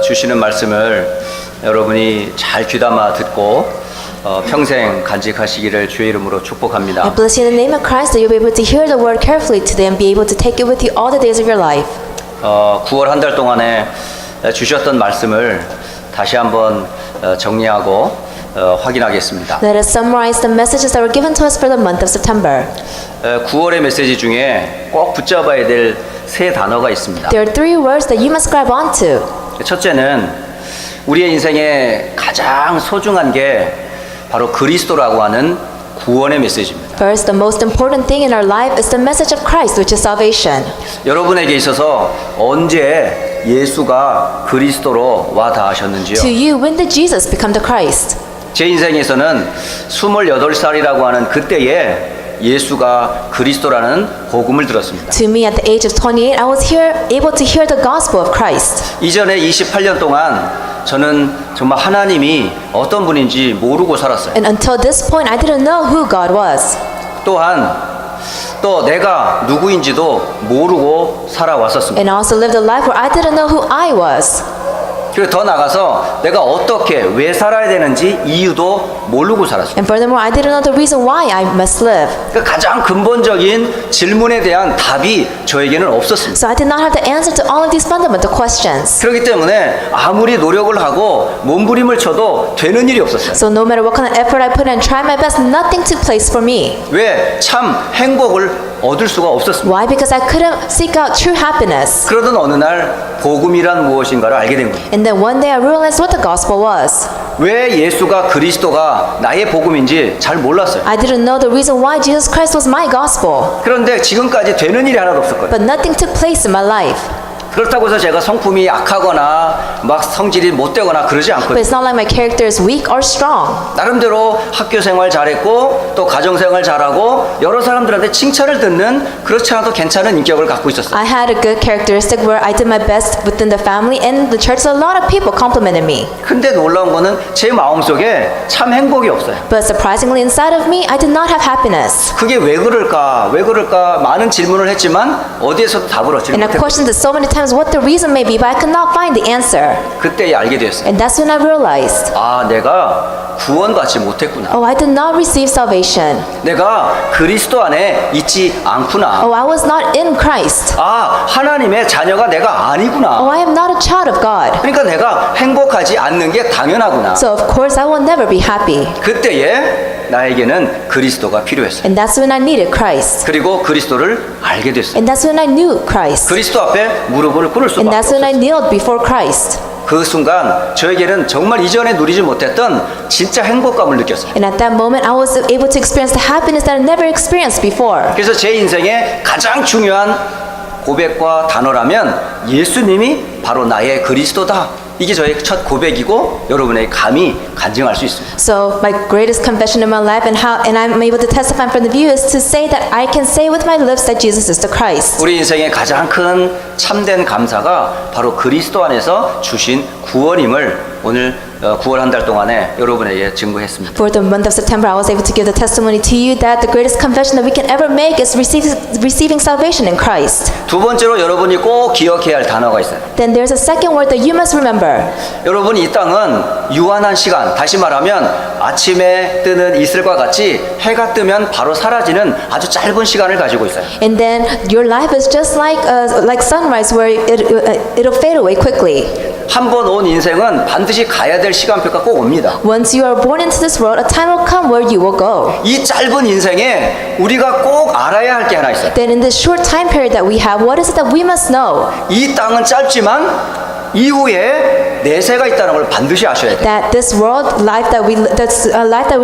주시는 말씀을 여러분이 잘 귀담아 듣고 평생 간직하시기를 주의 이름으로 축복합니다. I bless you in the name of Christ that you'll be able to hear the word carefully today and be able to take it with you all the days of your life. 9월 한 달 동안에 주셨던 말씀을 다시 한번 정리하고 확인하겠습니다. Let us summarize the messages that were given to us for the month of September. 9월의 메시지 중에 꼭 붙잡아야 될 세 단어가 있습니다. There are three words that you must grab onto. 첫째는 우리의 인생에 가장 소중한 게 바로 그리스도라고 하는 구원의 메시지입니다. First, the most important thing in our life is the message of Christ, which is salvation. 여러분에게 있어서 언제 예수가 그리스도로 와 닿으셨는지요? To you, when did Jesus become the Christ? 제 인생에서는 28살이라고 하는 그때에 예수가 그리스도라는 복음을 들었습니다. To me, at the age of 28, I was able to hear the gospel of Christ. 이전에 28년 동안 저는 정말 하나님이 어떤 분인지 모르고 살았어요. And until this point, I didn't know who God was. 또한 또 내가 누구인지도 모르고 살아왔었습니다. And I also lived a life where I didn't know who I was. 그리고 더 나가서 내가 어떻게 왜 살아야 되는지 이유도 모르고 살았어요. And furthermore, I didn't know the reason why I must live. 그러니까 가장 근본적인 질문에 대한 답이 저에게는 없었습니다. So I did not have the answer to all of these fundamental questions. 그렇기 때문에 아무리 노력을 하고 몸부림을 쳐도 되는 일이 없었어요. So no matter what kind of effort I put in, try my best, nothing took place for me. 왜? 참 행복을 얻을 수가 없었습니다. Why? Because I couldn't seek out true happiness. 그러던 어느 날 복음이란 무엇인가를 알게 된 거예요. And then one day I realized what the gospel was. 왜 예수가 그리스도가 나의 복음인지 잘 몰랐어요. I didn't know the reason why Jesus Christ was my gospel. 그런데 지금까지 되는 일이 하나도 없었거든요. But nothing took place in my life. 그렇다고 해서 제가 성품이 악하거나 막 성질이 못되거나 그러지 But 않거든요. it's not like my character is weak or strong. 나름대로 학교 생활 잘했고 또 가정 생활 잘하고 여러 사람들한테 칭찬을 듣는 그렇지 않아도 괜찮은 인격을 갖고 있었어요. I had a good characteristic where I did my best within the family and the church. So a lot of people complimented me. 근데 놀라운 거는 제 마음속에 참 행복이 없어요. But surprisingly, inside of me, I did not have happiness. 그게 왜 그럴까 많은 질문을 했지만 어디에서도 답을 얻지 And I 못했어요. questioned it so many times what the reason may be, but I could not find the answer. 그때 알게 되었어요. And that's when I realized, 아, 내가 구원받지 못했구나. oh, I did not receive salvation. 내가 그리스도 안에 있지 않구나. Oh, I was not in Christ. 아, 하나님의 자녀가 내가 아니구나. Oh, I am not a child of God. 그러니까 내가 행복하지 않는 게 당연하구나. So of course I will never be happy. 그때에 나에게는 그리스도가 필요했어요. And that's when I needed Christ. 그리고 그리스도를 알게 됐어요. And that's when I knew Christ. 그리스도 앞에 무릎을 꿇을 And 수밖에 that's when I 없었어요. kneeled before Christ. 그 순간 저에게는 정말 이전에 누리지 못했던 진짜 행복감을 느꼈어요. And at that moment I was able to experience the happiness that I never experienced before. 그래서 제 인생의 가장 중요한 고백과 단어라면 예수님이 바로 나의 그리스도다. 이게 저의 첫 고백이고 여러분의 감히 간증할 수 있습니다. So my greatest confession in my life and I'm able to testify from the view is to say that I can say with my lips that Jesus is the Christ. 우리 인생의 가장 큰 참된 감사가 바로 그리스도 안에서 주신 구원임을 오늘 9월 한 달 동안에 여러분에게 증거했습니다. For the month of September, I was able to give the testimony to you that the greatest confession that we can ever make is receiving salvation in Christ. 두 번째로 여러분이 꼭 기억해야 할 단어가 있어요. Then there's a second word that you must remember. 여러분 이 땅은 유한한 시간, 다시 말하면 아침에 뜨는 이슬과 같이 해가 뜨면 바로 사라지는 아주 짧은 시간을 가지고 있어요. And then your life is just like sunrise, where it'll fade away quickly. 한 번 온 인생은 반드시 가야 될 시간표가 꼭 옵니다. Once you are born into this world, a time will come where you will go. 이 짧은 인생에 우리가 꼭 알아야 할 게 하나 있어요. Then in this short time period that we have, what is it that we must know? 이 땅은 짧지만 이후에 내세가 있다는 걸 반드시 아셔야 돼요. That this world life that we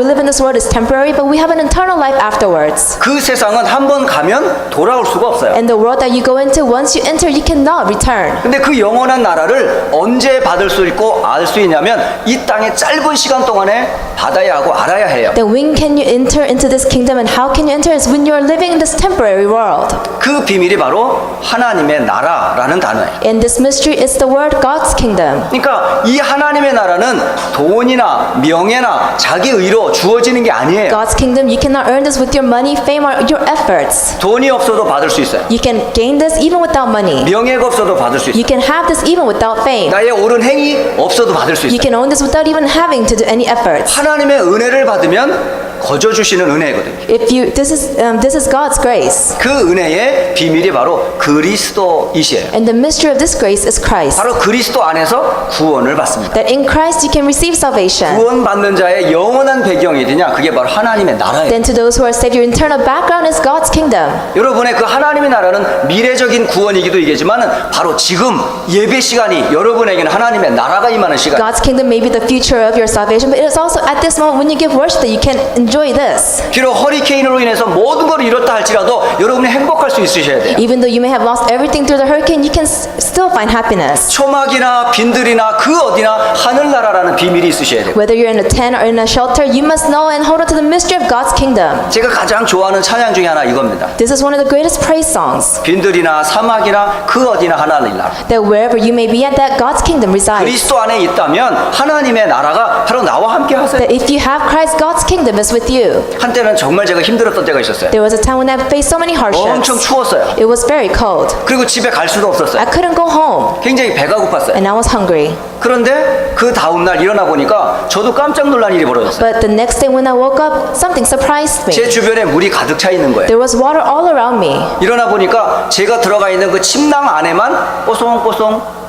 live in this world is temporary, but we have an eternal life afterwards. 그 세상은 한 번 가면 돌아올 수가 없어요. And the world that you go into, once you enter, you cannot return. 근데 그 영원한 나라를 언제 받을 수 있고 알 수 있냐면 이 땅의 짧은 시간 동안에 받아야 하고 알아야 해요. Then when can you enter into this kingdom, and how can you enter is when you are living in this temporary world. 그 비밀이 바로 하나님의 나라라는 단어예요. And this mystery is the word God's kingdom. 그러니까 그러니까 이 하나님의 나라는 돈이나 명예나 자기 의로 주어지는 게 아니에요. God's kingdom, you cannot earn this with your money, fame, or your efforts. 돈이 없어도 받을 수 있어요. You can gain this even without money. 명예가 없어도 받을 수 You 있어요. can have this even without fame. 나의 옳은 행위 없어도 받을 수 You 있어요. can own this without even having to do any efforts. 하나님의 은혜를 받으면 거저 주시는 은혜거든요. If you, this is God's grace, 그 은혜의 비밀이 바로 그리스도이시에요. and the mystery of this grace is Christ. 바로 그리스도 안에서 구원을 받습니다. That in Christ you can receive salvation. 구원받는 자의 영원한 배경이 되냐? 그게 바로 하나님의 나라예요. Then to those who are saved, your internal background is God's kingdom. 여러분의 그 하나님의 나라는 미래적인 구원이기도 이겠지만 바로 지금 예배 시간이 여러분에게는 하나님의 나라가 임하는 시간. God's kingdom may be the future of your salvation, but it is also at this moment when you give worship that you can enjoy this. 비록 허리케인으로 인해서 모든 걸 잃었다 할지라도 여러분이 행복할 수 있으셔야 돼요. Even though you may have lost everything through the hurricane, you can still find happiness. 초막이나 빈들이나 그 어디나 하늘나라라는 비밀이 있으셔야 돼요. Whether you're in a tent or in a shelter, you must know and hold on to the mystery of God's kingdom. 제가 가장 좋아하는 찬양 중에 하나 이겁니다. This is one of the greatest praise songs. 빈들이나 사막이나 그 어디나 하늘나라. That wherever you may be at, that God's kingdom resides. 그리스도 안에 있다면 하나님의 나라가 바로 나와 함께 하세요. That if you have Christ, God's kingdom is with you. 한때는 정말 제가 힘들었던 때가 있었어요. There was a time when I faced so many 엄청 hardships. 추웠어요. It was very cold. 그리고 집에 갈 수도 I 없었어요. couldn't go home, 굉장히 배가 고팠어요. and I was hungry. 그런데 그 다음날 일어나 보니까 저도 깜짝 놀란 일이 벌어졌어요. But the next day when I woke up, something surprised 제 me. 주변에 물이 가득 차 있는 거예요. There was water all around me. 일어나 보니까 제가 들어가 있는 그 침낭 안에만 뽀송뽀송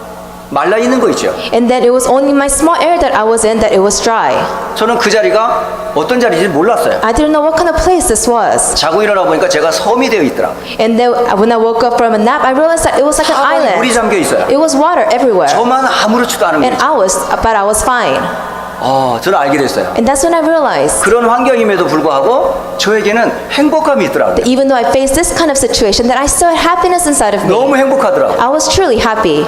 말라 있는 거 있죠. And that it was only my small area that I was in that it was dry. 저는 그 자리가 어떤 자리인지 몰랐어요. I didn't know what kind of place this was. 자고 일어나 보니까 제가 섬이 되어 있더라고요. And then when I woke up from a nap, I realized that it was like an 하늘에 물이 island. 잠겨 있어요. It was water everywhere. 저만 아무렇지도 않은 And 거예요. but I was fine. 저는 알게 됐어요. And that's when I realized 그런 환경임에도 불구하고 저에게는 행복감이 있더라고요. that even though I faced this kind of situation, that I still had happiness inside of me. 너무 행복하더라고요. I was truly happy.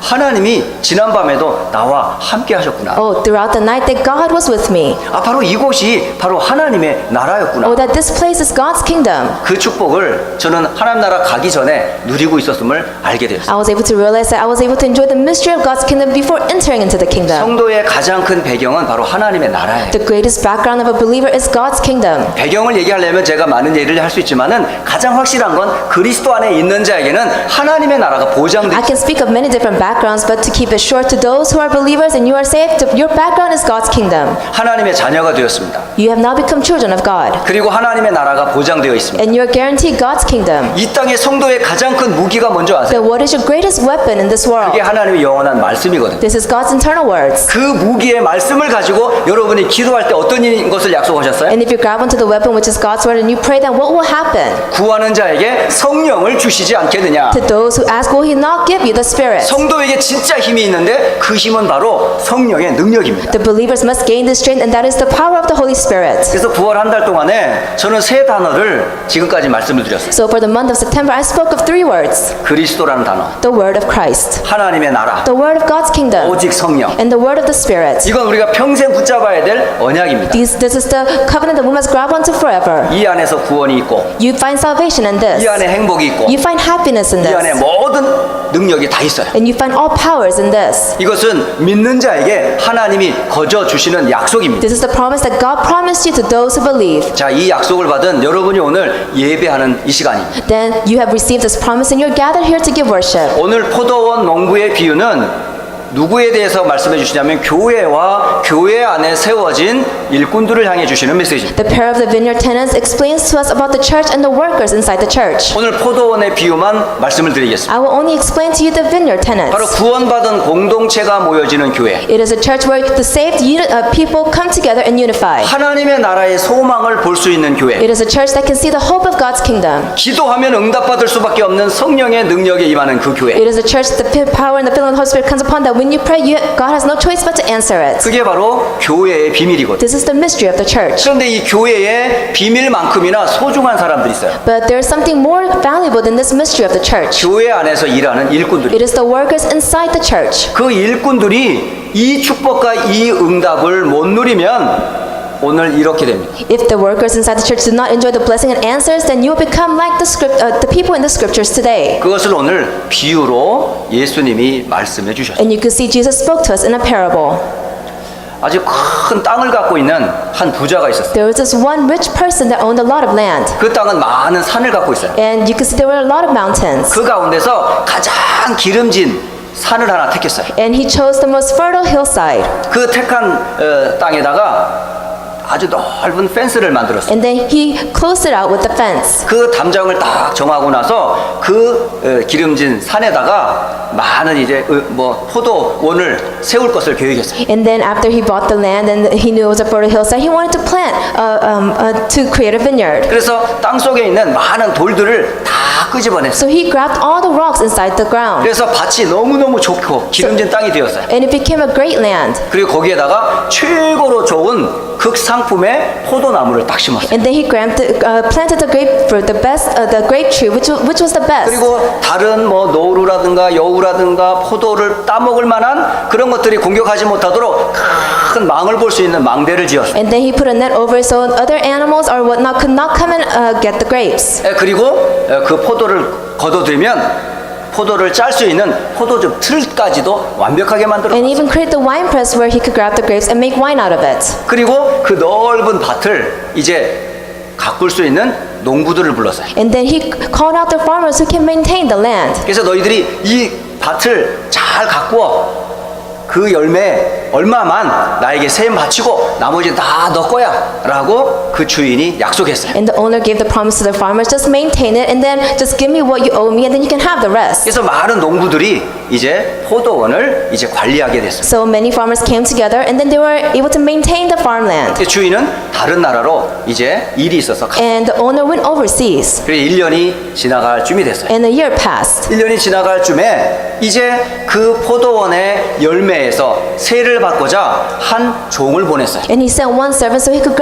하나님이 지난밤에도 나와 함께 하셨구나. Oh, throughout the night that God was with me. 바로 이곳이 바로 하나님의 나라였구나. Oh, that this place is God's kingdom. 그 축복을 저는 하나님 나라 가기 전에 누리고 있었음을 알게 되었어요. I was able to realize that I was able to enjoy the mystery of God's kingdom before entering into the kingdom. 성도의 가장 큰 배경은 바로 하나님의 나라예요. The greatest background of a believer is God's kingdom. 배경을 얘기하려면 제가 많은 얘기를 할 수 있지만은 가장 확실한 건 그리스도 안에 있는 자에게는 하나님의 나라가 보장돼 I can speak of many different backgrounds, but to keep it short, to those who are believers and you are saved, your background is God's kingdom. 하나님의 자녀가 되었습니다. You have now become children of God, 그리고 하나님의 나라가 보장되어 있습니다. and you are guaranteed God's kingdom. 이 땅의 성도의 가장 큰 무기가 뭔지 아세요? Then what is your greatest weapon in this world? 그게 하나님의 영원한 말씀이거든요. This is God's internal words. 그 무기의 말씀을 가지고 여러분이 기도할 때 어떤 것을 약속하셨어요? And if you grab onto the weapon, which is God's word, and you pray, then what will happen? 구하는 자에게 성령을 주시지 않겠느냐? To those who ask, will He not give you the Spirit? 성도에게 진짜 힘이 있는데 그 힘은 바로 성령의 능력입니다. The believers must gain this strength, and that is the power of the Holy Spirit. 그래서 9월 한 달 동안에 저는 세 단어를 지금까지 말씀을 드렸어요. So for the month of September, I spoke of 3 words. 그리스도라는 단어, The word of Christ, 하나님의 나라, the word of God's kingdom, 오직 성령. and the word of the Spirit. 이건 우리가 평생 붙잡아야 될 언약입니다. This is the covenant that we must grab onto forever. 이 안에서 구원이 있고, You find salvation in this. 이 안에 행복이 있고, You find happiness in 이 안에 this. 모든 능력이 다 있어요. And you find all powers in this. 이것은 믿는 자에게 하나님이 거저 주시는 약속입니다. This is the promise that God promised you to those who believe. 자, 이 약속을 받은 여러분이 오늘 예배하는 이 시간입니다. Then you have received this promise and you're gathered here to give worship. 오늘 포도원 농부의 비유는 누구에 대해서 말씀해 주시냐면 교회와 교회 안에 세워진 일꾼들을 향해 주시는 메시지입니다. The pair of the vineyard tenants explains to us about the church and the workers inside the church. 오늘 포도원의 비유만 말씀을 드리겠습니다. I will only explain to you the vineyard 바로 tenants. 구원받은 공동체가 모여지는 교회, It is a church where the saved people come together and unify. 하나님의 나라의 소망을 볼 수 있는 교회, It is a church that can see the hope of God's kingdom. 기도하면 응답받을 수밖에 없는 성령의 능력에 임하는 그 교회. It is a church that the power and the filling of the Holy Spirit comes upon, that when you pray, God has no choice but to answer it. 그게 바로 교회의 비밀이거든요. This is the mystery of the church. 그런데 이 교회의 비밀만큼이나 소중한 사람들이 있어요. But there is something more valuable than this mystery of the church. 교회 안에서 일하는 일꾼들이. It is the workers inside the church. 그 일꾼들이 이 축복과 이 응답을 못 누리면 오늘 이렇게 됩니다. If the workers inside the church do not enjoy the blessing and answers, then you will become like the people in the scriptures today. 그것을 오늘 비유로 예수님이 말씀해 주셨어요. And you can see Jesus spoke to us in a parable. 아주 큰 땅을 갖고 있는 한 부자가 있었어요. There was this one rich person that owned a lot of land. 그 땅은 많은 산을 갖고 있어요. And you can see there were a lot of mountains. 그 가운데서 가장 기름진 산을 하나 택했어요. And he chose the most fertile hillside. 그 택한 땅에다가 아주 넓은 펜스를 만들었어요. And then he closed it out with the fence. 그 담장을 딱 정하고 나서 그 기름진 산에다가 많은 이제 뭐 포도원을 세울 것을 계획했어요. And then after he bought the land and he knew it was a fertile hillside, he wanted to plant, to create a vineyard. 그래서 땅 속에 있는 많은 돌들을 다 끄집어냈어요. So he grabbed all the rocks inside the ground. 그래서 밭이 너무너무 좋고 기름진 땅이 되었어요. And it became a great land. 그리고 거기에다가 최고로 좋은 극상품의 포도나무를 딱 심었어요. And then he planted the grapefruit, the grape tree, which was the best. 그리고 다른 뭐 노루라든가 여우라든가 포도를 따먹을 만한 그런 것들이 공격하지 못하도록 큰 망을 볼 수 있는 망대를 지었어요. And then he put a net over it so other animals or whatnot could not come and get the grapes. 그리고 그 포도를 걷어들면 포도를 짤 수 있는 포도즙 틀까지도 완벽하게 만들었어요. And even create the wine press where he could grab the grapes and make wine out of it. 그리고 그 넓은 밭을 이제 가꿀 수 있는 농부들을 불렀어요. And then he called out the farmers who can maintain the land. 그래서 너희들이 이 밭을 잘 가꾸어 그 열매 얼마만 나에게 세임 바치고 나머지 다 너 거야 라고 그 주인이 약속했어요. And the owner gave the promise to the farmers, just maintain it and then just give me what you owe me and then you can have the rest. 그래서 많은 농부들이 이제 포도원을 이제 관리하게 됐어요. So many farmers came together and then they were able to maintain the farmland. 주인은 다른 나라로 이제 일이 있어서 And the owner went overseas. 그래서 1년이 지나갈 쯤이 됐어요. And a year passed. 1년이 지나갈 쯤에 이제 그 포도원의 열매에서 세를 받고자 한 종을 보냈어요. And he sent one servant so he could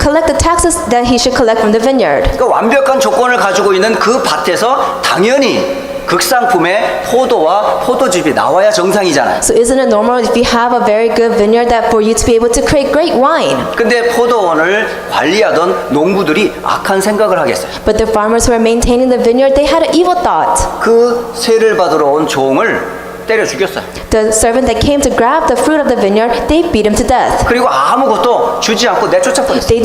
collect the taxes that he should collect from the vineyard. 그러니까 완벽한 조건을 가지고 있는 그 밭에서 당연히 극상품의 포도와 포도즙이 나와야 정상이잖아요. So isn't it normal if you have a very good vineyard that for you to be able to create great wine? 근데 포도원을 관리하던 농부들이 악한 생각을 하겠어요. But the farmers who were maintaining the vineyard, they had an evil thought. 그 세를 받으러 온 종을 때려 죽였어요. The servant that came to grab the fruit of the vineyard, they beat him to death. 그리고 아무것도 주지 않고 내쫓아 버렸어요. They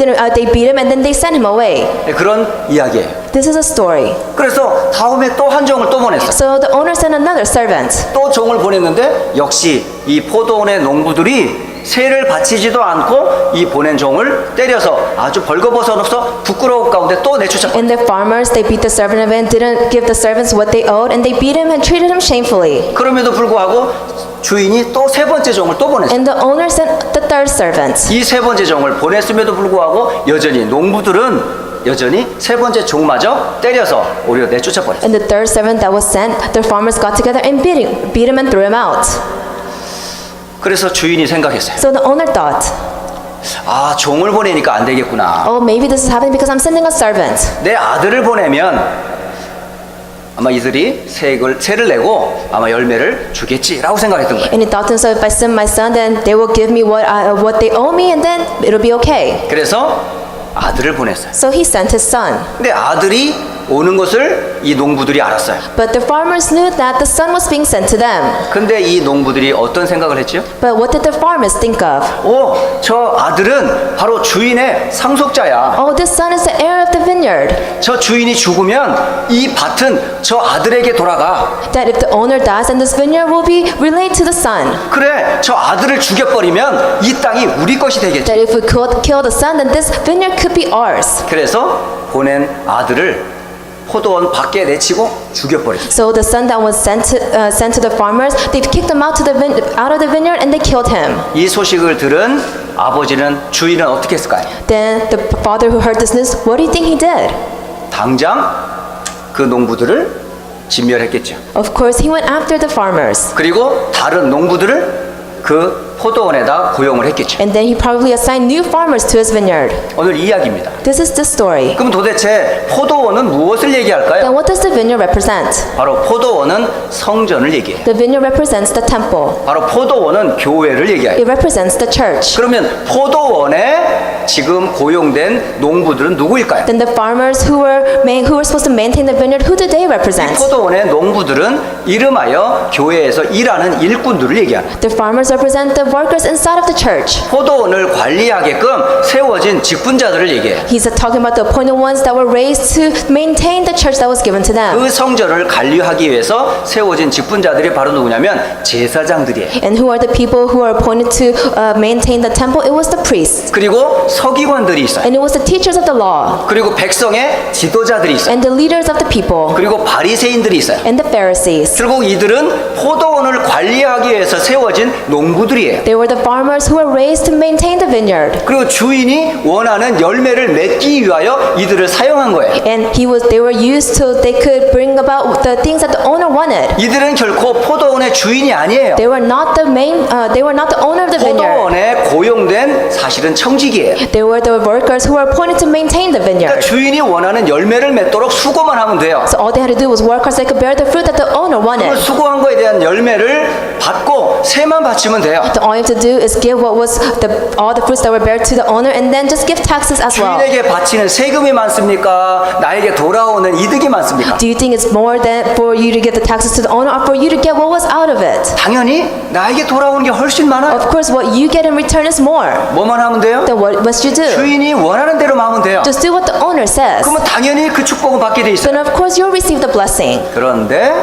beat him and then they sent him away. 그런 이야기예요. This is a story. 그래서 다음에 또 한 종을 또 보냈어요. So the owner sent another servant. 또 종을 보냈는데 역시 이 포도원의 농부들이 세를 바치지도 않고 이 보낸 종을 때려서 아주 벌거벗어서 부끄러운 가운데 또 내쫓아. And the farmers, they beat the servant and didn't give the servants what they owed, and they beat him and treated him shamefully. 그럼에도 불구하고 주인이 또 세 번째 종을 또 보냈어요. And the owner sent the third servant. 이 세 번째 종을 보냈음에도 불구하고 여전히 농부들은 여전히 세 번째 종마저 때려서 오히려 내쫓아 버렸어요. And the third servant that was sent, the farmers got together and beat him and threw him out. 그래서 주인이 생각했어요. So the owner thought, 아, 종을 보내니까 안 되겠구나. oh, maybe this is happening because I'm sending a servant. 내 아들을 보내면 아마 이들이 세를 내고 아마 열매를 주겠지라고 생각했던 거예요. And he thought to himself, if I send my son, then they will give me what they owe me, and then it'll be okay. 그래서 아들을 보냈어요. So he sent his son. 근데 아들이 오는 것을 이 농부들이 알았어요. But the farmers knew that the son was being sent to them. 근데 이 농부들이 어떤 생각을 했죠? But what did the farmers think of? 저 아들은 바로 주인의 상속자야. Oh, this son is the heir of the vineyard. 저 주인이 죽으면 이 밭은 저 아들에게 돌아가. That if the owner dies, then this vineyard will be relayed to the son. 그래, 저 아들을 죽여버리면 이 땅이 우리 것이 되겠지. That if we could kill the son, then this vineyard could be ours. 그래서 보낸 아들을 포도원 밖에 내치고 죽여버렸어요. So the son that was sent to the farmers, they kicked him out of the vineyard and they killed him. 이 소식을 들은 아버지는 주인은 어떻게 했을까요? Then the father who heard this news, what do you think he did? 당장 그 농부들을 진멸했겠죠. Of course, he went after the farmers. 그리고 다른 농부들을 그 포도원에다 고용을 했겠죠. And then he probably assigned new farmers to his vineyard. 오늘 이야기입니다. This is the story. 그럼 도대체 포도원은 무엇을 얘기할까요? Then what does the vineyard represent? 바로 포도원은 성전을 얘기해요. The vineyard represents the temple. 바로 포도원은 교회를 얘기해요. It represents the church. 그러면 포도원에 지금 고용된 농부들은 누구일까요? Then the farmers who were supposed to maintain the vineyard, who do they 이 represent? 포도원의 농부들은 이름하여 교회에서 일하는 일꾼들을 얘기하는 The farmers represent the workers inside of the church. 포도원을 관리하게끔 세워진 직분자들을 얘기해요. He's talking about the appointed ones that were raised to maintain the church that was given to them. 그 성전을 관리하기 위해서 세워진 직분자들이 바로 누구냐면 제사장들이에요. And who are the people who are appointed to maintain the temple? It was the priests. 그리고 서기관들이 있어요. And it was the teachers of the law. 그리고 백성의 지도자들이 있어요. And the leaders of the people. 그리고 바리새인들이 있어요. And the Pharisees. 결국 이들은 포도원을 관리하기 위해서 세워진 농부들이에요. They were the farmers who were raised to maintain the vineyard. 그리고 주인이 원하는 열매를 맺기 위하여 이들을 사용한 거예요. And they were used so they could bring about the things that the owner wanted. 이들은 결코 포도원의 주인이 아니에요. They were not the owner of the vineyard. 포도원에 고용된 사실은 청직이에요. They were the workers who were appointed to maintain the 그러니까 vineyard. 주인이 원하는 열매를 맺도록 수고만 하면 돼요. So all they had to do was work hard so they could bear the fruit that the owner 그 wanted. 수고한 거에 대한 열매를 받고 세만 바치면 돼요. All you have to do is give all the fruits that were bared to the owner, and then just give taxes as well. 주인에게 바치는 세금이 많습니까? 나에게 돌아오는 이득이 많습니까? Do you think it's more than for you to give the taxes to the owner, or for you to get what was out of it? 당연히 나에게 돌아오는 게 훨씬 많아요. Of course, what you get in return is more. 뭐만 하면 돼요? Then what must you do? 주인이 원하는 대로만 하면 돼요. Just do what the owner says. 그러면 당연히 그 축복을 받게 돼 있어요. Then of course you'll receive the blessing. 그런데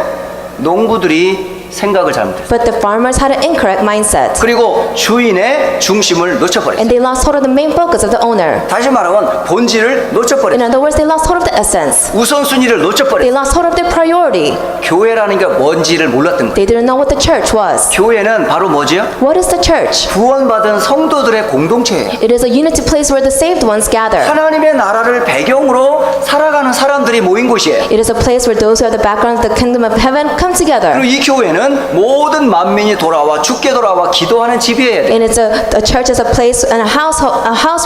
농부들이 생각을 잘못했어요. But the farmers had an incorrect mindset, 그리고 주인의 중심을 놓쳐버렸어요. and they lost hold of the main focus of the owner. 다시 말하면 본질을 In 놓쳐버렸어요. other words, they lost hold of the essence. 우선순위를 They 놓쳐버렸어요. lost hold of their priority. 교회라는 게 뭔지를 몰랐던 거예요. They didn't know what the church was. 교회는 바로 뭐지요? What is the church? 구원받은 성도들의 공동체예요. It is a unity place where the saved ones gather. 하나님의 나라를 배경으로 살아가는 사람들이 모인 곳이에요. It is a place where those who have the background of the kingdom of heaven come together. 그리고 이 교회는 모든 만민이 돌아와 주께 돌아와 기도하는 집이에요. And it's a church is a place and a house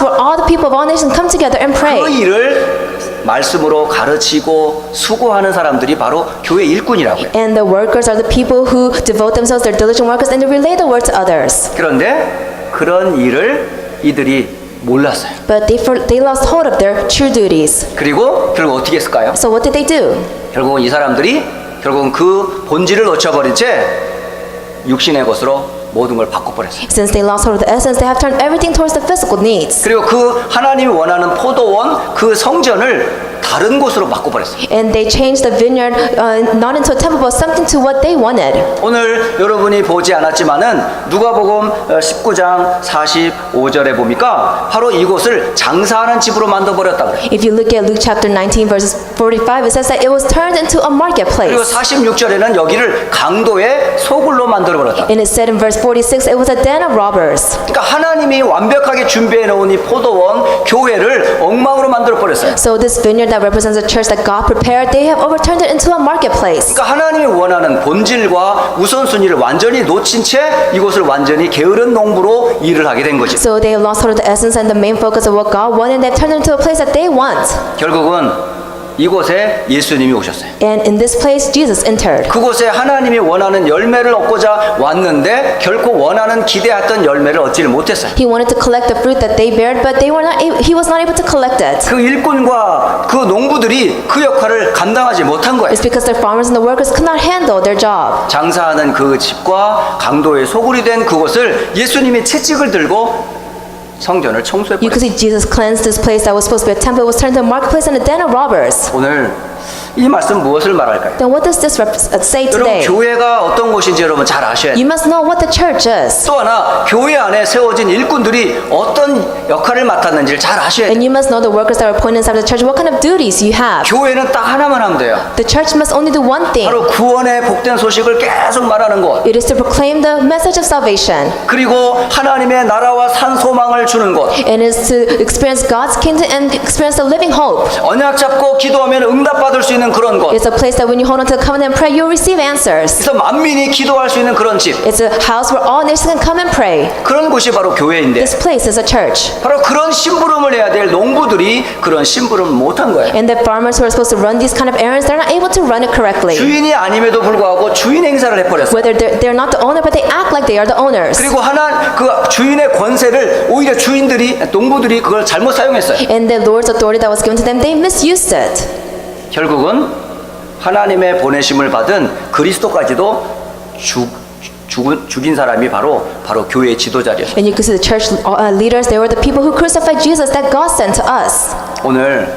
where all the people of all nations come together and 그 pray. 일을 말씀으로 가르치고 수고하는 사람들이 바로 교회 일꾼이라고요. And the workers are the people who devote themselves, they're diligent workers, and they relay the word to others. 그런데 그런 일을 이들이 몰랐어요. But they lost hold of their true duties. 그리고 결국 어떻게 했을까요? So what did they do? 결국은 이 사람들이 결국은 그 본질을 놓쳐버린 채 육신의 것으로 모든 걸 바꿔버렸어요. Since they lost hold of the essence, they have turned everything towards the physical needs. 그리고 그 하나님이 원하는 포도원 그 성전을 다른 곳으로 바꿔버렸어요. And they changed the vineyard not into a temple but something to what they wanted. 오늘 여러분이 보지 않았지만은 누가복음 19장 45절에 보니까 바로 이곳을 장사하는 집으로 만들어버렸다 그래요. If you look at Luke chapter 19 verses 45, it says that it was turned into a 그리고 marketplace. 46절에는 여기를 강도의 소굴로 만들어버렸다. And it said in verse 46, it was a den of robbers. 그러니까 하나님이 완벽하게 준비해 놓은 이 포도원 교회를 엉망으로 만들어버렸어요. So this vineyard that represents the church that God prepared, they have overturned it into a marketplace. 그러니까 하나님이 원하는 본질과 우선순위를 완전히 놓친 채 이곳을 완전히 게으른 농부로 일을 하게 된 거지. So they have lost hold of the essence and the main focus of what God wanted, and they've turned it into a place that they want. 결국은 이곳에 예수님이 오셨어요. And in this place, Jesus entered. 그곳에 하나님이 원하는 열매를 얻고자 왔는데 결코 원하는 기대했던 열매를 얻지를 못했어요. He wanted to collect the fruit that they bared, but he was not able to collect it. 그 일꾼과 그 농부들이 그 역할을 감당하지 못한 거예요. It's because the farmers and the workers could not handle their job. 장사하는 그 집과 강도의 소굴이 된 그곳을 예수님이 채찍을 들고 성전을 청소해 You could 버렸어요. see Jesus cleansed this place that was supposed to be a temple. It was turned into a marketplace and a den of robbers. 오늘 이 말씀 무엇을 말할까요? Then what does this say 여러분 today? 교회가 어떤 곳인지 여러분 잘 아셔야 돼요. You must know what the church is. 또 하나 교회 안에 세워진 일꾼들이 어떤 역할을 맡았는지를 잘 아셔야 돼요. And you must know the workers that are appointed inside the church, what kind of duties you have. 교회는 딱 하나만 하면 돼요. The church must only do one thing. 바로 구원의 복된 소식을 계속 말하는 것. It is to proclaim the message of salvation. 그리고 하나님의 나라와 산 소망을 주는 것. And it is to experience God's kingdom and experience the living hope. 언약 잡고 기도하면 응답받을 수 있는 있는 그런 곳. It's a place that when you hold on to the covenant and pray, you'll receive answers. 그래서 만민이 기도할 수 있는 그런 집. It's a house where all nations can come and pray. 그런 곳이 바로 교회인데 This place is a church. 바로 그런 심부름을 해야 될 농부들이 그런 심부름을 못한 거예요. And the farmers who are supposed to run these kind of errands, they're not able to run it correctly. 주인이 아님에도 불구하고 주인 행사를 해버렸어요. Whether they're not the owner, but they act like they are the owners. 그리고 그 주인의 권세를 오히려 농부들이 그걸 잘못 사용했어요. And the Lord's authority that was given to them, they misused it. 결국은 하나님의 보내심을 받은 그리스도까지도 죽인 사람이 바로 교회의 지도자였어요. And you can see the church leaders, they were the people who crucified Jesus that God sent to us. 오늘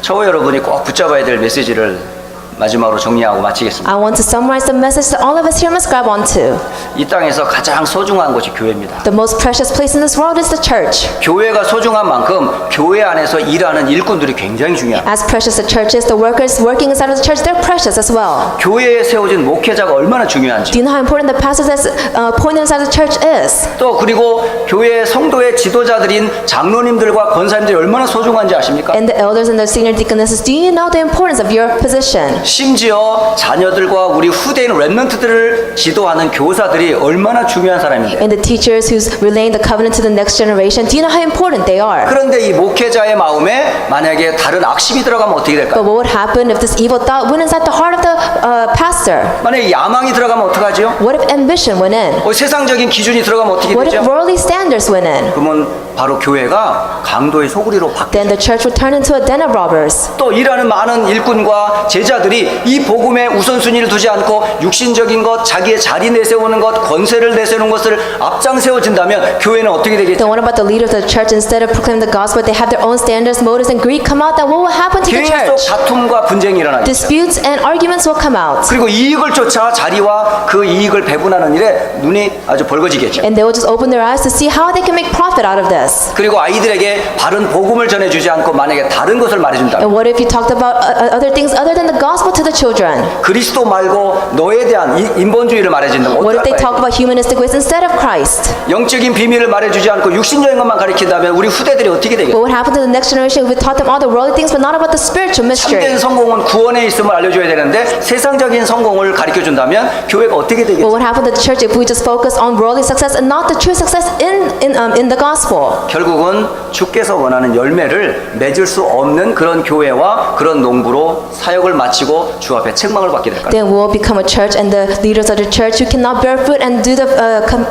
저와 여러분이 꼭 붙잡아야 될 메시지를 마지막으로 정리하고 마치겠습니다. I want to summarize the message that all of us here must grab onto. 이 땅에서 가장 소중한 곳이 교회입니다. The most precious place in this world is the church. 교회가 소중한 만큼 교회 안에서 일하는 일꾼들이 굉장히 중요합니다. As precious the church is, the workers working inside of the church, they're precious as well. 교회에 세워진 목회자가 얼마나 중요한지. Do you know how important the pastor that's appointed inside the church is? 또 그리고 교회 성도의 지도자들인 장로님들과 권사님들이 얼마나 소중한지 아십니까? And the elders and the senior deaconesses, do you know the importance of your position? 심지어 자녀들과 우리 후대인 렘넌트들을 지도하는 교사들이 얼마나 중요한 사람인데. And the teachers who's relaying the covenant to the next generation, do you know how important they are? 그런데 이 목회자의 마음에 만약에 다른 악심이 들어가면 어떻게 But 될까요? what would happen if this evil thought went inside the heart of the pastor? 만약에 야망이 들어가면 어떡하죠? What if ambition went in? 세상적인 기준이 들어가면 어떻게 What if 되죠? worldly standards went in? 그러면 바로 교회가 강도의 소굴이로 바뀌어요. Then the church would turn into a den of robbers. 또 일하는 많은 일꾼과 제자들이 이 복음에 우선순위를 두지 않고 육신적인 것, 자기의 자리 내세우는 것, 권세를 내세우는 것을 앞장세워진다면 교회는 어떻게 되겠죠? Then what about the leaders of the church? Instead of proclaiming the gospel, they have their own standards, motives, and greed come out. Then what will happen to the 계속 church? 다툼과 분쟁이 일어나겠죠. Disputes and arguments will come out. 그리고 이익을 쫓아 자리와 그 이익을 배분하는 일에 눈이 아주 벌거지겠죠. And they will just open their eyes to see how they can make profit out of this. 그리고 아이들에게 바른 복음을 전해주지 않고 만약에 다른 것을 말해준다면 And what if you talked about other things other than the gospel to the children? 그리스도 말고 너에 대한 인본주의를 말해준다면 What if they talk 어떨까요? about humanistic ways instead of Christ? 영적인 비밀을 말해주지 않고 육신적인 것만 가르친다면 우리 후대들이 어떻게 되겠어요? What would happen to the next generation if we taught them all the worldly things but not about the spiritual mystery? 참된 성공은 구원에 있음을 알려줘야 되는데 세상적인 성공을 가르쳐준다면 교회가 어떻게 되겠어요? What would happen to the church if we just focus on worldly success and not the true success in the gospel? 결국은 주께서 원하는 열매를 맺을 수 없는 그런 교회와 그런 농부로 사역을 마치고 주 앞에 책망을 받게 될 거예요. Then we will become a church, and the leaders of the church who cannot bear fruit and do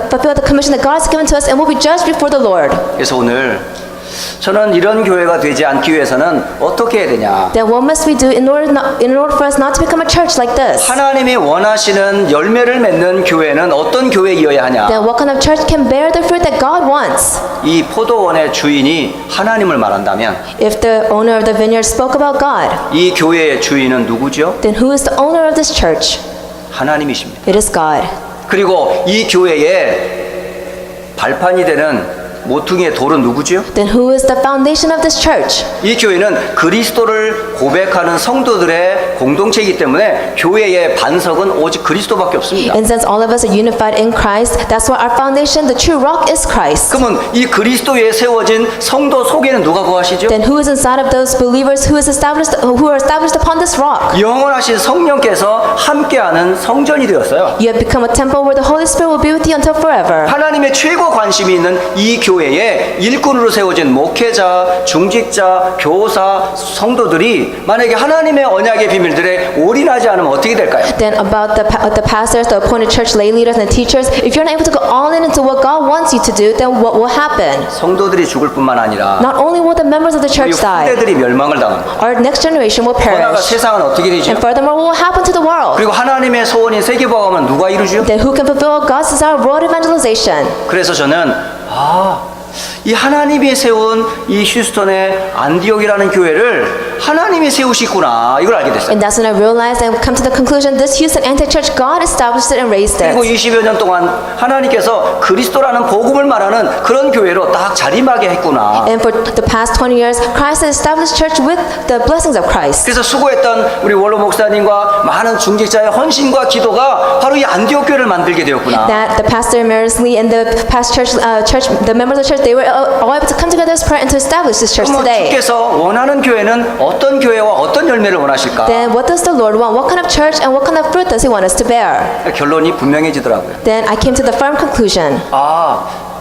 fulfill the commission that God has given to us, and will be judged before the Lord. 그래서 오늘 저는 이런 교회가 되지 않기 위해서는 어떻게 해야 되냐? Then what must we do in order for us not to become a church like this? 하나님이 원하시는 열매를 맺는 교회는 어떤 교회이어야 하냐? Then what kind of church can bear the fruit that God wants? 이 포도원의 주인이 하나님을 말한다면 If the owner of the vineyard spoke about God, 이 교회의 주인은 누구죠? then who is the owner of this church? 하나님이십니다. It is God. 그리고 이 교회의 발판이 되는 모퉁이의 돌은 누구죠? Then who is the foundation of this church? 이 교회는 그리스도를 고백하는 성도들의 공동체이기 때문에 교회의 반석은 오직 그리스도밖에 없습니다. And since all of us are unified in Christ, that's why our foundation, the true rock, is Christ. 그러면 이 그리스도에 세워진 성도 속에는 누가 거하시죠? Then who is inside of those believers who are established upon this rock? 영원하신 성령께서 함께하는 성전이 되었어요. You have become a temple where the Holy Spirit will be with you until forever. 하나님의 최고 관심이 있는 이 교회에 일꾼으로 세워진 목회자, 중직자, 교사, 성도들이 만약에 하나님의 언약의 비밀들에 올인하지 않으면 어떻게 될까요? Then about the pastors, the appointed church lay leaders and teachers, if you're not able to go all in into what God wants you to do, then what will happen? 성도들이 죽을 뿐만 아니라 Not only will the members of the 우리 church die, 후대들이 멸망을 당합니다. our next generation will 번화가 perish. 세상은 어떻게 되죠? And furthermore, what will happen to the world? 그리고 하나님의 소원인 세계복음은 누가 이루죠? Then who can fulfill God's desire of world evangelization? 그래서 저는 이 하나님이 세운 이 휴스턴의 안디옥이라는 교회를 하나님이 세우시구나 이걸 알게 됐어요. And that's when I realized and come to the conclusion this Houston Anti-Church, God established it and raised 그리고 it. 20여 년 동안 하나님께서 그리스도라는 복음을 말하는 그런 교회로 딱 자리매게 했구나. And for the past 20 years, Christ has established church with the blessings of Christ. 그래서 수고했던 우리 원로 목사님과 많은 중직자의 헌신과 기도가 바로 이 안디옥 교회를 만들게 되었구나. That the pastor Marisly and the past church, the members of the church, they were all able to come together as prayer and to establish this church 그러면 today. 주께서 원하는 교회는 어떤 교회와 어떤 열매를 원하실까? Then what does the Lord want? What kind of church and what kind of fruit does He want us to bear? 결론이 분명해지더라고요. Then I came to the firm conclusion.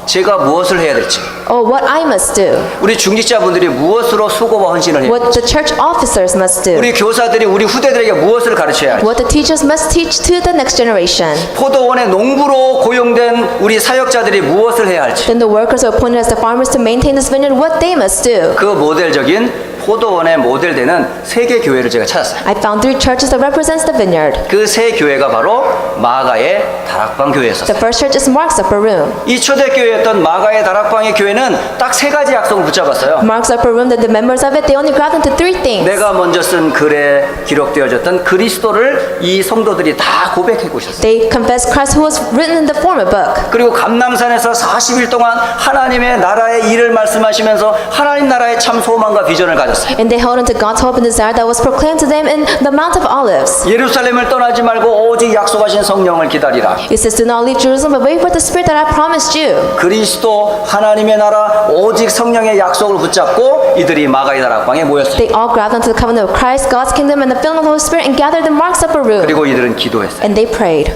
제가 무엇을 해야 될지, Oh, what I must do. 우리 중직자분들이 무엇으로 수고와 헌신을 해야 What 될지, the church officers must do. 우리 교사들이 우리 후대들에게 무엇을 가르쳐야 할지, What the teachers must teach to the next generation. 포도원의 농부로 고용된 우리 사역자들이 무엇을 해야 할지, Then the workers who are appointed as the farmers to maintain this vineyard, what they must do. 그 모델적인 포도원의 모델되는 세 개 교회를 제가 찾았어요. I found 3 churches that represents the vineyard. 그 세 교회가 바로 마가의 다락방 교회였어요. The first church is Mark's Upper Room. 이 초대교회였던 마가의 다락방의 교회는 딱 세 가지 약속을 붙잡았어요. Mark's Upper Room, that the members of it, they only grabbed into 3 things. 내가 먼저 쓴 글에 기록되어졌던 그리스도를 이 성도들이 다 고백하고 있었어요. They confessed Christ who was written in the former book. 그리고 감람산에서 40일 동안 하나님의 나라의 일을 말씀하시면서 하나님 나라의 참 소망과 비전을 가졌어요. And they held on to God's hope and desire that was proclaimed to them in the Mount of Olives. 예루살렘을 떠나지 말고 오직 약속하신 성령을 기다리라. It says, do not leave Jerusalem, but wait for the Spirit that I promised you. 그리스도 하나님의 나라 오직 성령의 약속을 붙잡고 이들이 마가의 다락방에 모였어요. They all grabbed onto the covenant of Christ, God's kingdom, and the filling of the Holy Spirit and gathered in Mark's Upper Room. 그리고 이들은 기도했어요. And they prayed.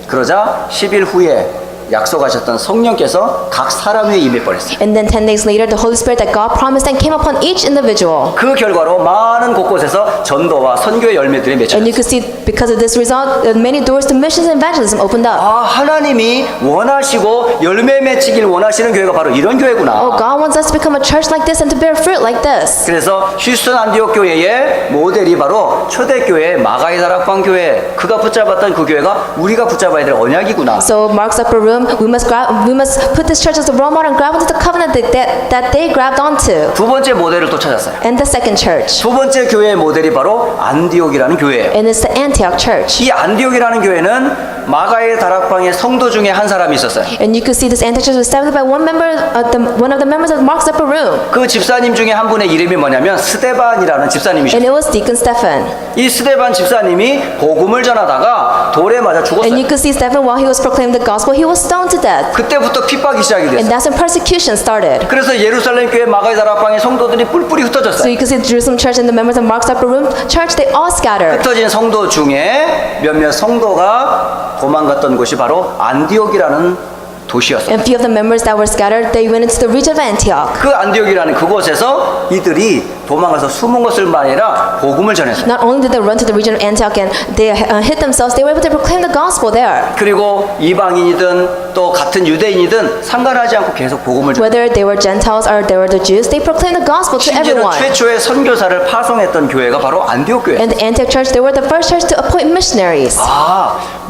그러자 10일 후에 약속하셨던 성령께서 각 사람 위에 임해 버렸어요. And then 10 days later, the Holy Spirit that God promised then came upon each individual. 그 결과로 많은 곳곳에서 전도와 선교의 열매들이 And 맺혀졌어요. you could see, because of this result, many doors to missions and evangelism opened up. 하나님이 원하시고 열매 맺히길 원하시는 교회가 바로 이런 교회구나. Oh, God wants us to become a church like this and to bear fruit like this. 그래서 휴스턴 안디옥 교회의 모델이 바로 초대교회 마가의 다락방 교회. 그가 붙잡았던 그 교회가 우리가 붙잡아야 될 언약이구나. So Mark's Upper Room, we must put this church as a role model and grab onto the covenant that they grabbed onto. 두 번째 모델을 또 찾았어요. And the second church, 두 번째 교회의 모델이 바로 안디옥이라는 교회예요. and it's the Antioch church. 이 안디옥이라는 교회는 마가의 다락방의 성도 중에 한 사람이 있었어요. And you could see this Antioch church was established by one of the members of Mark's Upper Room, 그 집사님 중에 한 분의 이름이 뭐냐면 스데반이라는 집사님이셨어요. and it was Deacon Stephen. 이 스데반 집사님이 복음을 전하다가 돌에 맞아 And 죽었어요. you could see Stephen, while he was proclaiming the gospel, he was stoned to death. 그때부터 핍박이 시작이 And 됐어요. that's when persecution started. 그래서 예루살렘 교회 마가의 다락방의 성도들이 뿔뿔이 So 흩어졌어요. you could see the Jerusalem church and the members of Mark's Upper Room church, they all scattered. 흩어진 성도 중에 몇몇 성도가 도망갔던 곳이 바로 안디옥이라는 도시였어요. And few of the members that were scattered, they went into the region of Antioch. 그 안디옥이라는 그곳에서 이들이 도망가서 숨은 것을만 아니라 복음을 전했어요. Not only did they run to the region of Antioch and they hid themselves, they were able to proclaim the gospel there. 그리고 이방인이든 또 같은 유대인이든 상관하지 않고 계속 복음을 전했어요. Whether they were Gentiles or they were the Jews, they proclaimed the gospel to 심지어는 everyone. 최초의 선교사를 파송했던 교회가 바로 안디옥 교회. And the Antioch church, they were the first church to appoint missionaries.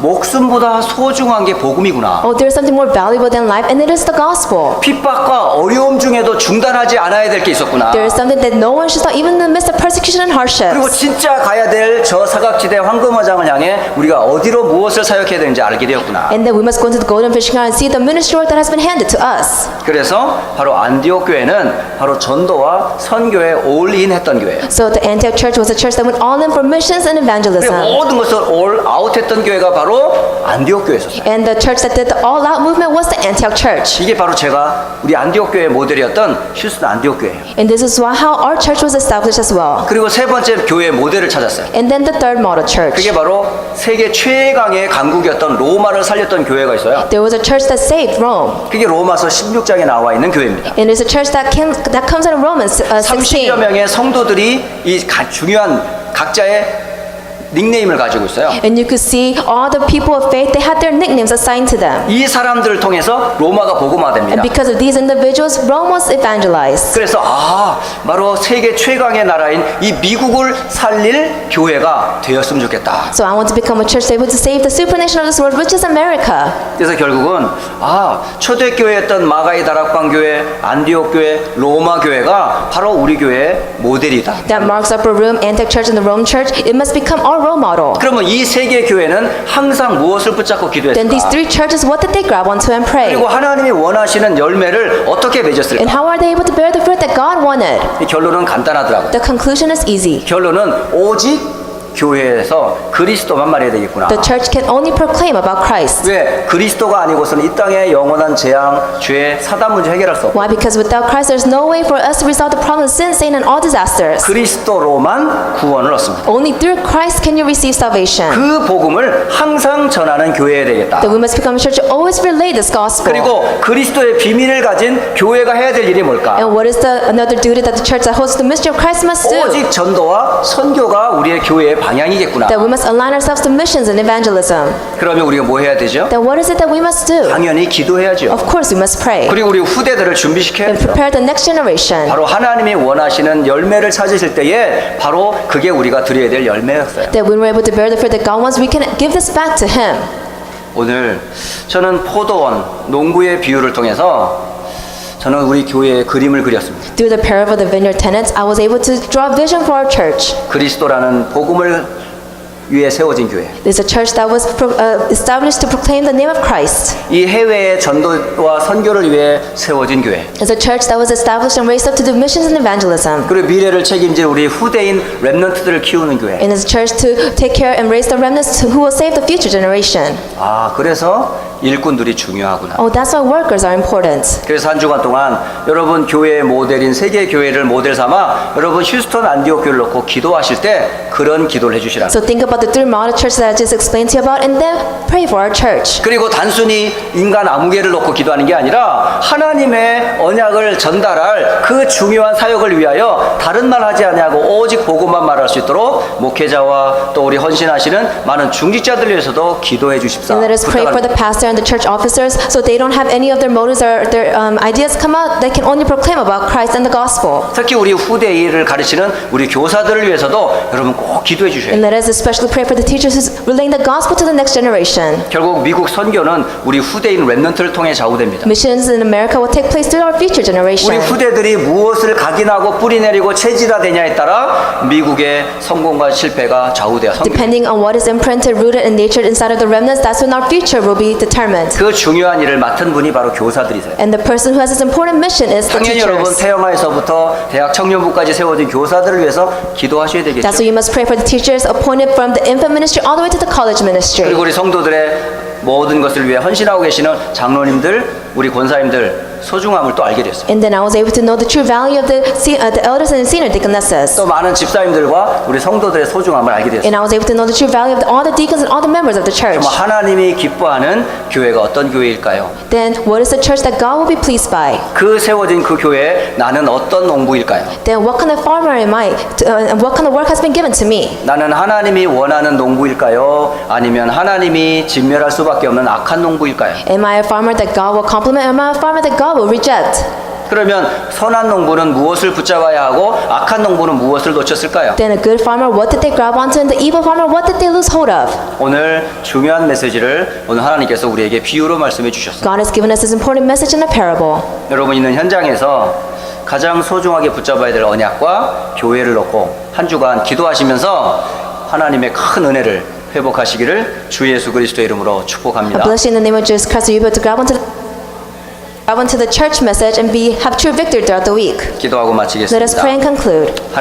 목숨보다 소중한 게 복음이구나. Oh, there's something more valuable than life, and it is the gospel. 핍박과 어려움 중에도 중단하지 않아야 될 게 있었구나. There is something that no one should stop, even in the midst of persecution and 그리고 hardships. 진짜 가야 될 저 사각지대 황금어장을 향해 우리가 어디로 무엇을 사역해야 되는지 알게 되었구나. And then we must go into the golden fishing ground and see the ministry work that has been handed to us. 그래서 바로 안디옥 교회는 바로 전도와 선교에 올인 했던 교회예요. So the Antioch church was a church that went all in for missions and 그리고 evangelism. 모든 것을 올 아웃 했던 교회가 바로 안디옥 교회였어요. And the church that did the all-out movement was the Antioch church. 이게 바로 제가 우리 안디옥 교회의 모델이었던 휴스턴 안디옥 교회예요. And this is how our church was established as well. 그리고 세 번째 교회의 모델을 찾았어요. And then the third model church. 그게 바로 세계 최강의 강국이었던 로마를 살렸던 교회가 있어요. There was a church that saved Rome. 그게 로마서 16장에 나와 있는 교회입니다. And it's a church that comes out of Romans 16. 30여 명의 성도들이 이 중요한 각자의 닉네임을 가지고 있어요. And you could see all the people of faith, they had their nicknames assigned to them. 이 사람들을 통해서 로마가 And 복음화됩니다. because of these individuals, Rome was evangelized. 그래서 바로 세계 최강의 나라인 이 미국을 살릴 교회가 되었으면 좋겠다. So I want to become a church able to save the supernation of this world, which is America. 그래서 결국은 초대교회였던 마가의 다락방 교회, 안디옥 교회, 로마 교회가 바로 우리 교회의 모델이다. That Mark's Upper Room, Antioch church, and the Rome church, it must become our role model. 그러면 이 세 개 교회는 항상 무엇을 붙잡고 Then these 기도했을까? three churches, what did they grab onto and pray? 그리고 하나님이 원하시는 열매를 어떻게 맺었을까? And how are they able to bear the fruit that God wanted? 이 결론은 간단하더라고요. The conclusion is easy. 결론은 오직 교회에서 그리스도만 말해야 되겠구나. The church can only proclaim about Christ. 왜? 그리스도가 아니고서는 이 땅의 영원한 재앙, 죄, 사단 문제 해결할 수 없고 Why? Because without Christ, there's no way for us to resolve the problem of sin, Satan, and all disasters. 그리스도로만 구원을 얻습니다. Only through Christ can you receive salvation. 그 복음을 항상 전하는 교회야 되겠다. That we must become a church to always relay this gospel. 그리고 그리스도의 비밀을 가진 교회가 해야 될 일이 뭘까? And what is the another duty that the church that holds the mystery of Christ must do? 오직 전도와 선교가 우리의 교회의 방향이겠구나. That we must align ourselves to missions and evangelism. 그러면 우리가 뭐 해야 되죠? Then what is it that we must do? 당연히 기도해야죠. Of course, we must pray 그리고 우리 후대들을 준비시켜야 and 돼요. prepare the next generation. 바로 하나님이 원하시는 열매를 찾으실 때에 바로 그게 우리가 드려야 될 열매였어요. That when we're able to bear the fruit that God wants, we can give this back to Him. 오늘 저는 포도원, 농부의 비유를 통해서 저는 우리 교회의 그림을 그렸습니다. Through the parable of the vineyard tenants, I was able to draw a vision for our church. 그리스도라는 복음을 위해 세워진 교회. There's a church that was established to proclaim the name of Christ. 이 해외의 전도와 선교를 위해 세워진 교회. It's a church that was established and raised up to do missions and evangelism. 그리고 미래를 책임질 우리 후대인 렘넌트들을 키우는 교회. And it's a church to take care and raise the remnants who will save the future generation. 아, 그래서 일꾼들이 중요하구나. Oh, that's why workers are important. 그래서 한 주간 동안 여러분 교회의 모델인 세계 교회를 모델 삼아 여러분 휴스턴 안디옥 교회를 놓고 기도하실 때 그런 기도를 해주시라. So think about the three model churches that I just explained to you about and then pray for our church. 그리고 단순히 인간 아무개를 놓고 기도하는 게 아니라 하나님의 언약을 전달할 그 중요한 사역을 위하여 다른 말 하지 아니하고 오직 복음만 말할 수 있도록 목회자와 또 우리 헌신하시는 많은 중직자들 위해서도 기도해 주십사. And let us pray for the pastor and the church officers so they don't have any of their motives or their ideas come out. They can only proclaim about Christ and the gospel. 특히 우리 후대 일을 가르치는 우리 교사들을 위해서도 여러분 꼭 기도해 주셔야 And 돼요. let us especially pray for the teachers who's relaying the gospel to the next generation. 결국 미국 선교는 우리 후대인 렘넌트를 통해 좌우됩니다. Missions in America will take place through our future 우리 generation. 후대들이 무엇을 각인하고 뿌리내리고 체질화되냐에 따라 미국의 성공과 실패가 좌우되어 선교. Depending on what is imprinted, rooted, and nurtured inside of the remnants, that's when our future will be determined. 그 중요한 일을 맡은 분이 바로 교사들이세요. And the person who has this important mission is the 당연히 여러분 teachers. 태영아에서부터 대학 청년부까지 세워진 교사들을 위해서 기도하셔야 That's 되겠죠. why you must pray for the teachers appointed from the infant ministry all the way to the college ministry. 그리고 우리 성도들의 모든 것을 위해 헌신하고 계시는 장로님들, 우리 권사님들 소중함을 또 알게 됐어요. And then I was able to know the true value of the elders and the senior deaconesses. 또 많은 집사님들과 우리 성도들의 소중함을 알게 됐어요. And I was able to know the true value of all the deacons and all the members of the church. 정말 하나님이 기뻐하는 교회가 어떤 교회일까요? Then what is the church that God will be pleased by? 그 세워진 그 교회에 나는 어떤 농부일까요? Then what kind of farmer am I? And what kind of work has been given to me? 나는 하나님이 원하는 농부일까요? 아니면 하나님이 진멸할 수밖에 없는 악한 농부일까요? Am I a farmer that God will compliment? Or am I a farmer that God will reject? 그러면 선한 농부는 무엇을 붙잡아야 하고 악한 농부는 무엇을 놓쳤을까요? Then a good farmer, what did they grab onto? And the evil farmer, what did they lose hold of? 오늘 중요한 메시지를 오늘 하나님께서 우리에게 비유로 말씀해 주셨어요. God has given us this important message in a parable. 여러분 있는 현장에서 가장 소중하게 붙잡아야 될 언약과 교회를 놓고 한 주간 기도하시면서 하나님의 큰 은혜를 회복하시기를 주 예수 그리스도의 이름으로 I 축복합니다. bless you in the name of Jesus Christ. You're able to grab onto the church message and have true victory throughout the week. 기도하고 Let us pray 마치겠습니다. and conclude.